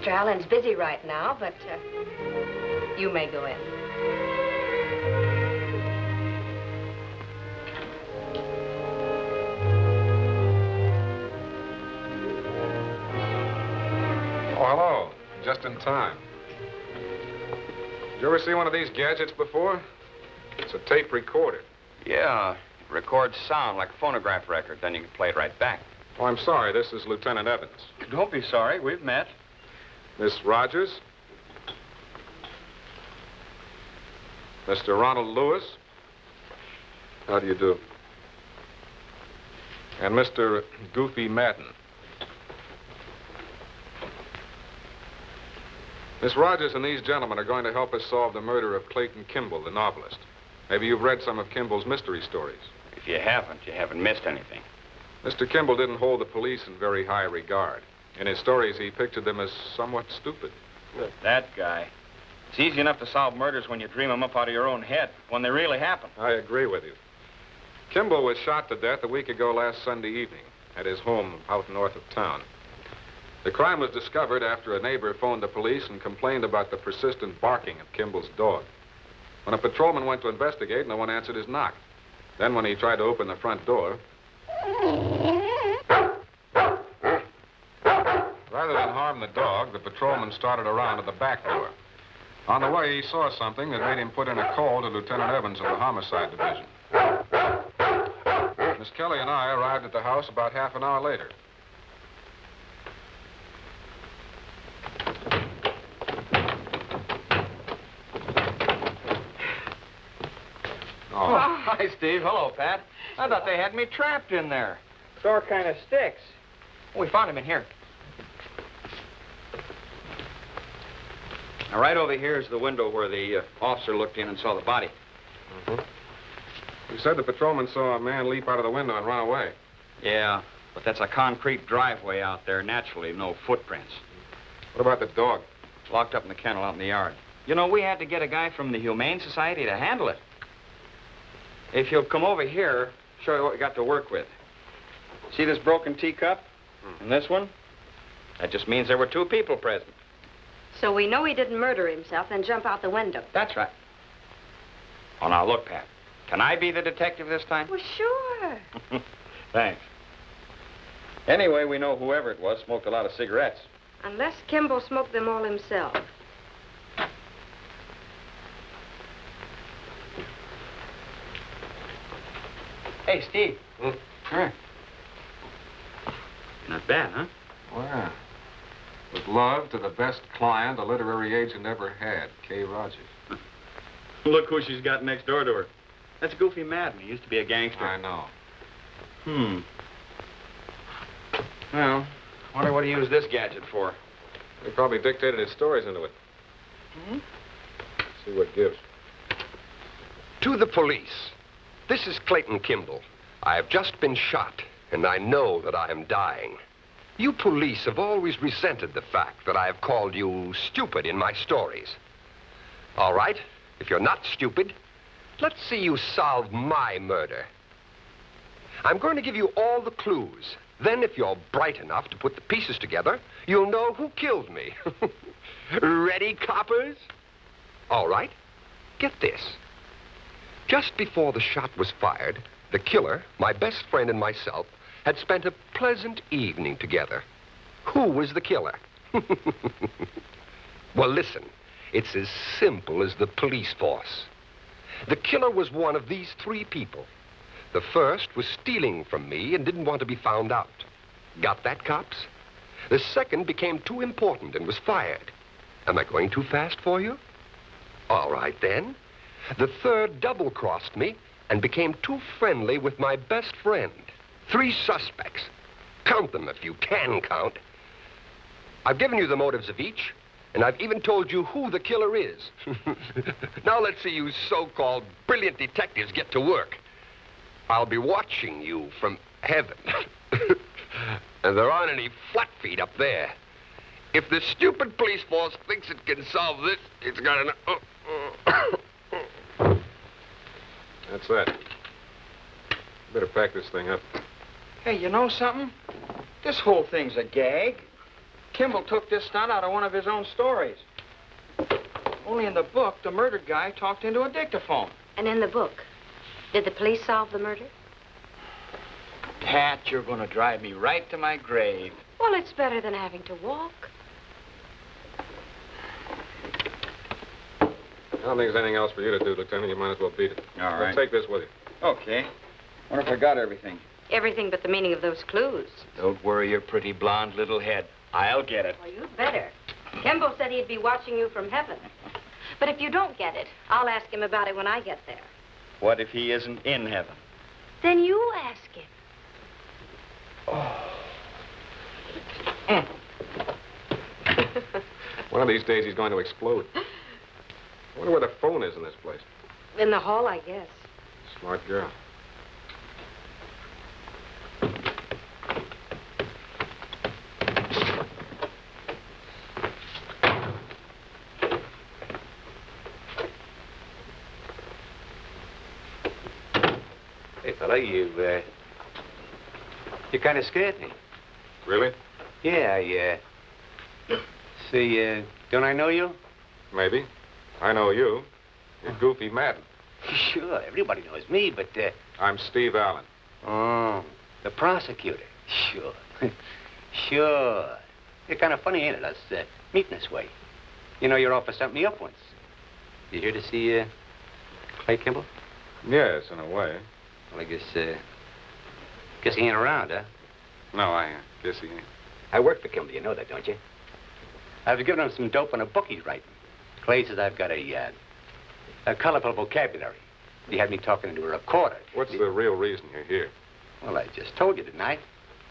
Mr. Allen's busy right now, but you may go in. Oh, hello. Just in time. Did you ever see one of these gadgets before? It's a tape recorder. Yeah, it records sound like a phonograph record. Then you can play it right back. Oh, I'm sorry. This is Lieutenant Evans. Don't be sorry. We've met. Miss Rogers. Mr. Ronald Lewis. How do you do? And Mr. Goofy Madden. Miss Rogers and these gentlemen are going to help us solve the murder of Clayton Kimball, the novelist. Maybe you've read some of Kimball's mystery stories. If you haven't missed anything. Mr. Kimball didn't hold the police in very high regard. In his stories, he pictured them as somewhat stupid. That guy. It's easy enough to solve murders when you dream them up out of your own head, when they really happen. I agree with you. Kimball was shot to death a week ago last Sunday evening at his home out north of town. The crime was discovered after a neighbor phoned the police and complained about the persistent barking of Kimball's dog. When a patrolman went to investigate, no one answered his knock. Then when he tried to open the front door, rather than harm the dog, the patrolman started around to the back door. On the way, he saw something that made him put in a call to Lieutenant Evans of the Homicide Division. Miss Kelly and I arrived at the house about half an hour later. Oh, hi, Steve. Hello, Pat. I thought they had me trapped in there. Door kind of sticks. We found him in here. Now, right over here is the window where the officer looked in and saw the body. You said the patrolman saw a man leap out of the window and run away. Yeah, but that's a concrete driveway out there. Naturally, no footprints. What about the dog? Locked up in the kennel out in the yard. You know, we had to get a guy from the Humane Society to handle it. If you'll come over here, show you what we got to work with. See this broken teacup? And this one? That just means there were two people present. So we know he didn't murder himself, then jump out the window. That's right. Oh, now, look, Pat. Can I be the detective this time? Well, sure. Thanks. Anyway, we know whoever it was smoked a lot of cigarettes. Unless Kimball smoked them all himself. Hey, Steve. Here. Not bad, huh? Well, with love to the best client a literary agent ever had, Kay Rogers. Look who she's got next door to her. That's Goofy Madden. He used to be a gangster. I know. Well, wonder what he used this gadget for. He probably dictated his stories into it. See what gives. To the police. This is Clayton Kimball. I have just been shot, and I know that I am dying. You police have always resented the fact that I have called you stupid in my stories. All right, if you're not stupid, let's see you solve my murder. I'm going to give you all the clues. Then, if you're bright enough to put the pieces together, you'll know who killed me. Ready, coppers? All right, get this. Just before the shot was fired, the killer, my best friend, and myself had spent a pleasant evening together. Who was the killer? Well, listen, it's as simple as the police force. The killer was one of these three people. The first was stealing from me and didn't want to be found out. Got that, cops? The second became too important and was fired. Am I going too fast for you? All right, then. The third double-crossed me and became too friendly with my best friend. 3 suspects. Count them if you can count. I've given you the motives of each, and I've even told you who the killer is. Now let's see you so-called brilliant detectives get to work. I'll be watching you from heaven. And there aren't any flat feet up there. If the stupid police force thinks it can solve this, it's got an... That's that. Better pack this thing up. Hey, you know something? This whole thing's a gag. Kimball took this stunt out of one of his own stories. Only in the book, the murdered guy talked into a dictaphone. And in the book, did the police solve the murder? Pat, you're going to drive me right to my grave. Well, it's better than having to walk. I don't think there's anything else for you to do, Lieutenant. You might as well beat it. All right. Take this with you. Okay. Wonder if I got everything. Everything but the meaning of those clues. Don't worry your pretty blonde little head. I'll get it. Well, you'd better. Kimball said he'd be watching you from heaven. But if you don't get it, I'll ask him about it when I get there. What if he isn't in heaven? Then you ask him. One of these days he's going to explode. I wonder where the phone is in this place. In the hall, I guess. Smart girl. Hey, fella, you kind of scared me. Really? Yeah, See, don't I know you? Maybe. I know you. You're Goofy Madden. Sure, everybody knows me, but, I'm Steve Allen. Oh, the prosecutor. Sure. Sure. You're kind of funny, ain't it, us meeting this way? You know, your office sent me up once. You here to see, Clay Kimball? Yes, in a way. Well, I guess he ain't around, huh? No, I guess he ain't. I work for Kimball, you know that, don't you? I was giving him some dope on a book he's writing. Clay says I've got a colorful vocabulary. He had me talking into a recorder. What's the real reason you're here? Well, I just told you, didn't I?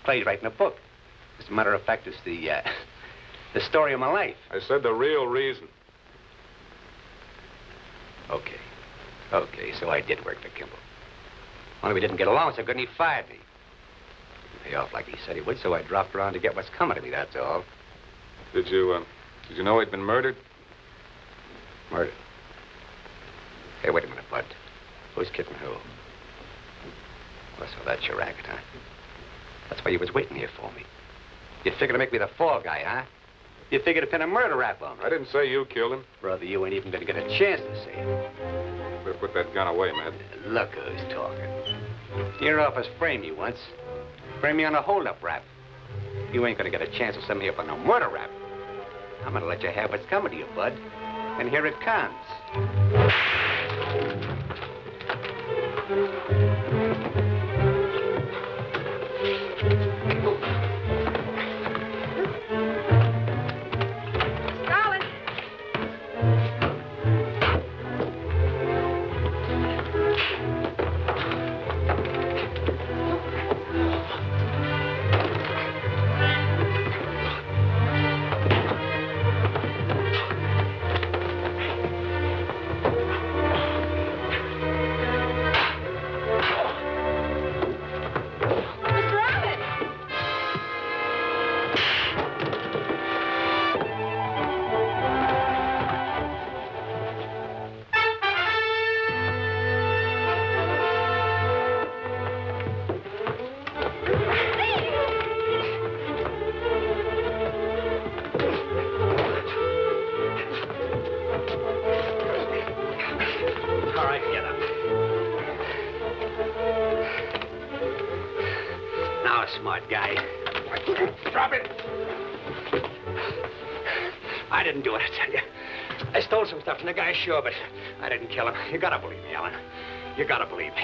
Clay's writing a book. As a matter of fact, it's the story of my life. I said the real reason. Okay, so I did work for Kimball. Only we didn't get along so good, and he fired me. Pay off like he said he would, so I dropped around to get what's coming to me, that's all. Did you know he'd been murdered? Murdered? Hey, wait a minute, Bud. Who's kidding who? Well, so that's your racket, huh? That's why you was waiting here for me. You figured to make me the fall guy, huh? You figured to pin a murder rap on me. I didn't say you killed him. Brother, you ain't even gonna get a chance to say it. Better put that gun away, man. Look who's talking. Your office framed you once. Framed me on a hold-up rap. You ain't gonna get a chance to send me up on a murder rap. I'm gonna let you have what's coming to you, Bud. And here it comes. Smart guy. Drop it! I didn't do it, I tell you. I stole some stuff from the guy, sure, but I didn't kill him. You gotta believe me, Alan. You gotta believe me.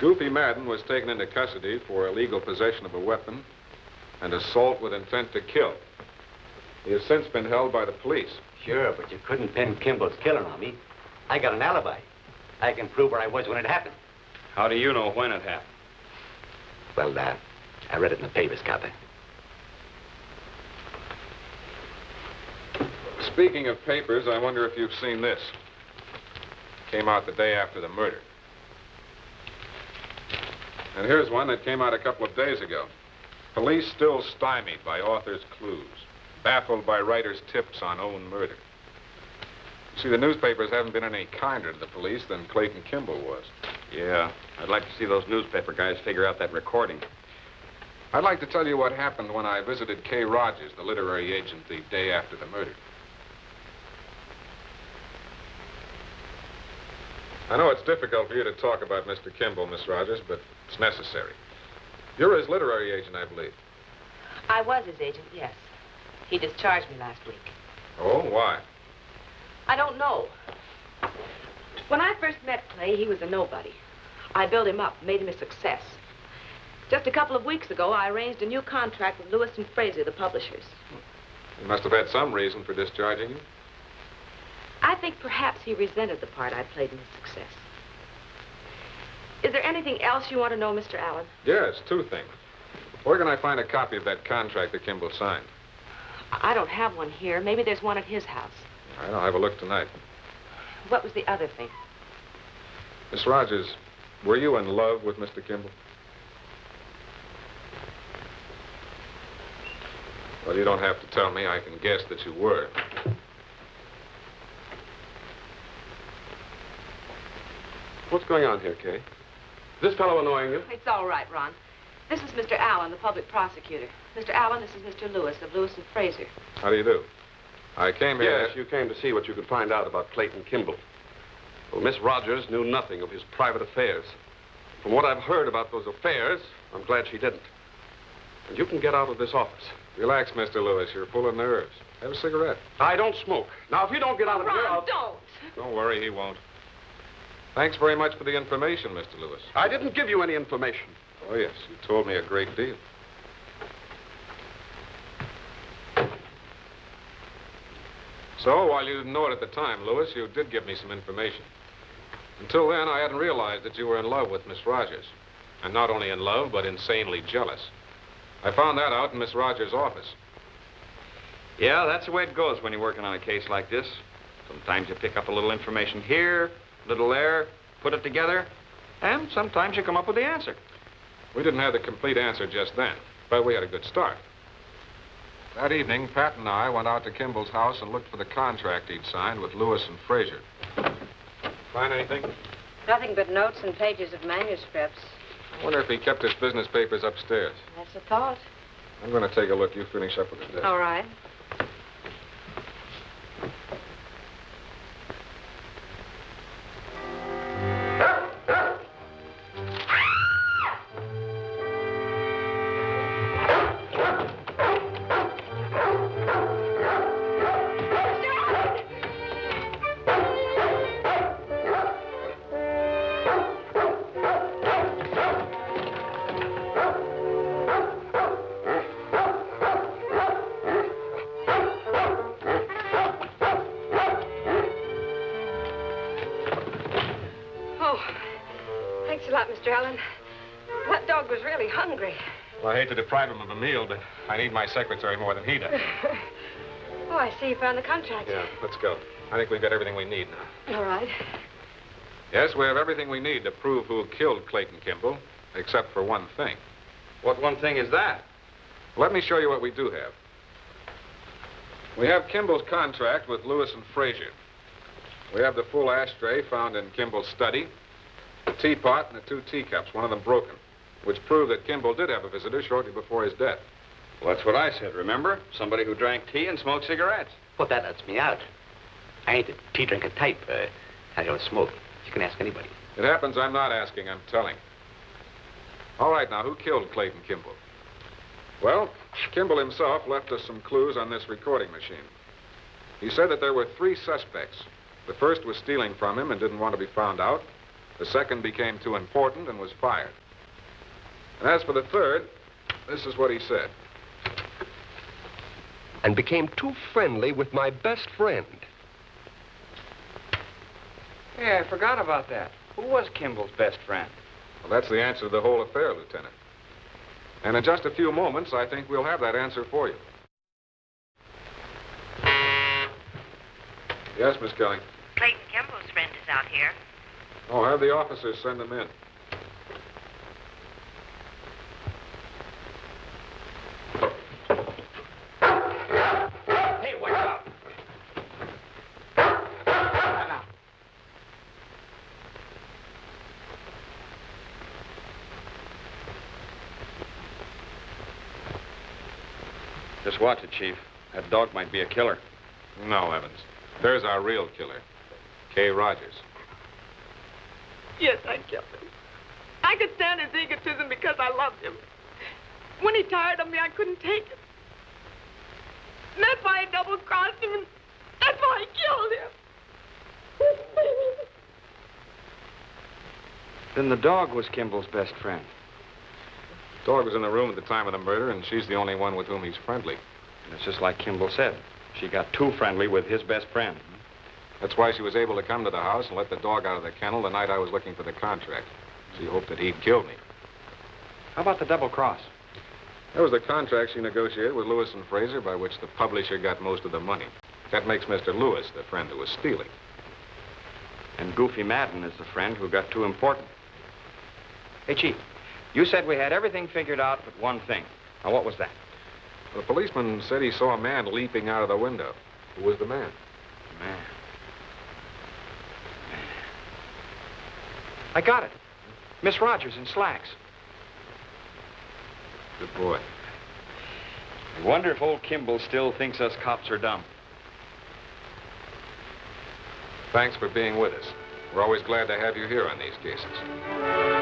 Goofy Madden was taken into custody for illegal possession of a weapon and assault with intent to kill. He has since been held by the police. Sure, but you couldn't pin Kimball's killing on me. I got an alibi. I can prove where I was when it happened. How do you know when it happened? Well, I read it in the papers, copy. Speaking of papers, I wonder if you've seen this. Came out the day after the murder. And here's one that came out a couple of days ago. Police still stymied by author's clues, baffled by writer's tips on own murder. See, the newspapers haven't been any kinder to the police than Clayton Kimball was. Yeah, I'd like to see those newspaper guys figure out that recording. I'd like to tell you what happened when I visited Kay Rogers, the literary agent, the day after the murder. I know it's difficult for you to talk about Mr. Kimball, Miss Rogers, but it's necessary. You're his literary agent, I believe. I was his agent, yes. He discharged me last week. Oh, why? I don't know. When I first met Clay, he was a nobody. I built him up, made him a success. Just a couple of weeks ago, I arranged a new contract with Lewis and Fraser, the publishers. You must have had some reason for discharging you. I think perhaps he resented the part I played in his success. Is there anything else you want to know, Mr. Allen? Yes, two things. Where can I find a copy of that contract that Kimball signed? I don't have one here. Maybe there's one at his house. All right, I'll have a look tonight. What was the other thing? Miss Rogers, were you in love with Mr. Kimball? Well, you don't have to tell me. I can guess that you were. What's going on here, Kay? Is this fellow annoying you? It's all right, Ron. This is Mr. Allen, the public prosecutor. Mr. Allen, this is Mr. Lewis of Lewis and Fraser. How do you do? I came here... Yes, you came to see what you could find out about Clayton Kimball. Well, Miss Rogers knew nothing of his private affairs. From what I've heard about those affairs, I'm glad she didn't. And you can get out of this office. Relax, Mr. Lewis. You're full of nerves. Have a cigarette. I don't smoke. Now, if you don't get out of here, Ron, I'll... don't! Don't worry, he won't. Thanks very much for the information, Mr. Lewis. I didn't give you any information. Oh, yes. You told me a great deal. So, while you didn't know it at the time, Lewis, you did give me some information. Until then, I hadn't realized that you were in love with Miss Rogers. And not only in love, but insanely jealous. I found that out in Miss Rogers' office. Yeah, that's the way it goes when you're working on a case like this. Sometimes you pick up a little information here, a little there, put it together, and sometimes you come up with the answer. We didn't have the complete answer just then, but we had a good start. That evening, Pat and I went out to Kimball's house and looked for the contract he'd signed with Lewis and Fraser. Find anything? Nothing but notes and pages of manuscripts. I wonder if he kept his business papers upstairs. That's a thought. I'm going to take a look. You finish up with the desk. All right. Thanks a lot, Mr. Allen. That dog was really hungry. Well, I hate to deprive him of a meal, but I need my secretary more than he does. Oh, I see you found the contract. Yeah, let's go. I think we've got everything we need now. All right. Yes, we have everything we need to prove who killed Clayton Kimball, except for one thing. What one thing is that? Let me show you what we do have. We have Kimball's contract with Lewis and Fraser. We have the full ashtray found in Kimball's study, the teapot, and the 2 teacups, one of them broken, which prove that Kimball did have a visitor shortly before his death. Well, that's what I said, remember? Somebody who drank tea and smoked cigarettes. Well, that lets me out. I ain't a tea drinker type. I don't smoke. You can ask anybody. It happens I'm not asking, I'm telling. All right, now, who killed Clayton Kimball? Well, Kimball himself left us some clues on this recording machine. He said that there were 3 suspects. The first was stealing from him and didn't want to be found out. The second became too important and was fired. And as for the third, this is what he said. And became too friendly with my best friend. Hey, I forgot about that. Who was Kimball's best friend? Well, that's the answer to the whole affair, Lieutenant. And in just a few moments, I think we'll have that answer for you. Yes, Miss Kelly. Clayton Kimball's friend is out here. Oh, have the officers send them in. Hey, watch out. Just watch it, Chief. That dog might be a killer. No, Evans. There's our real killer, Kay Rogers. Yes, I killed him. I could stand his egotism because I loved him. When he tired of me, I couldn't take it. And that's why I double-crossed him, and that's why I killed him. Then the dog was Kimball's best friend. Dog was in the room at the time of the murder, and she's the only one with whom he's friendly. And it's just like Kimball said. She got too friendly with his best friend. That's why she was able to come to the house and let the dog out of the kennel the night I was looking for the contract. She hoped that he'd kill me. How about the double cross? That was the contract she negotiated with Lewis and Fraser by which the publisher got most of the money. That makes Mr. Lewis the friend who was stealing. And Goofy Madden is the friend who got too important. Hey, Chief, you said we had everything figured out but one thing. Now, what was that? The policeman said he saw a man leaping out of the window. Who was the man? Man. I got it. Miss Rogers in slacks. Good boy. I wonder if old Kimball still thinks us cops are dumb. Thanks for being with us. We're always glad to have you here on these cases.